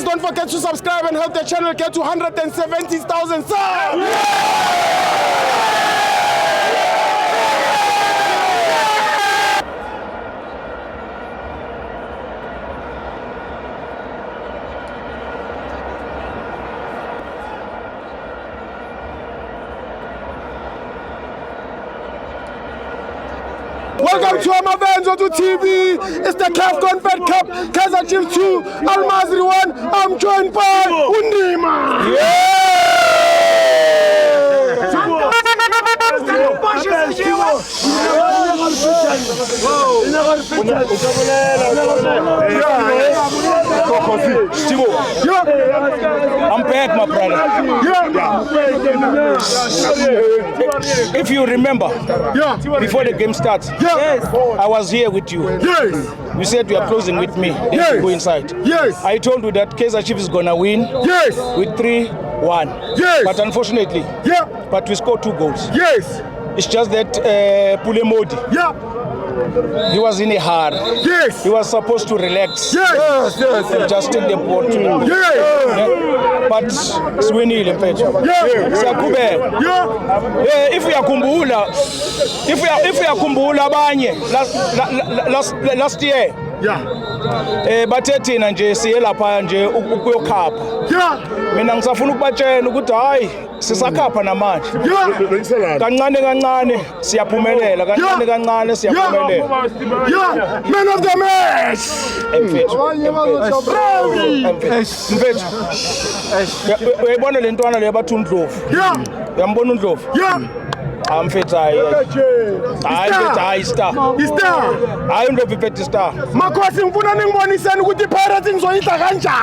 don't forget to subscribe and help the channel get to 170,000 subs. Welcome to Amabenzo to TV. It's the CAF Confed Cup, Kaizer Chiefs 2, Al Masry 1. I'm joined by Undima. I'm back, my brother. If you remember, before the game starts, I was here with you. You said you are closing with me. Then you go inside. I told you that Kaizer Chiefs is gonna win with 3-1. But unfortunately, but we scored 2 goals. It's just that Pulemodi, he was in a hurry. He was supposed to relax. And just take the ball to him. But siwinile mfethu. Siyaqhubeka. If uyakhumbula abanye last year. Bathe thina nje siye lapha nje ukuyokhapha. Mina ngisafuna ukubatshela ukuthi hayi sisakhapha namanje. Kancane kancane siyaphumelela, kancane kancane siyaphumelela. Man of the match. Mfethu. Uyayibona le ntwana le bathi uNdlovu. Uyambona uNdlovu? Mfethu hayi star. Hayi uNdlovu iphethe star. Makhosi ngifuna ningiboniseni ukuthi iPirates ngizoyidla kanjani.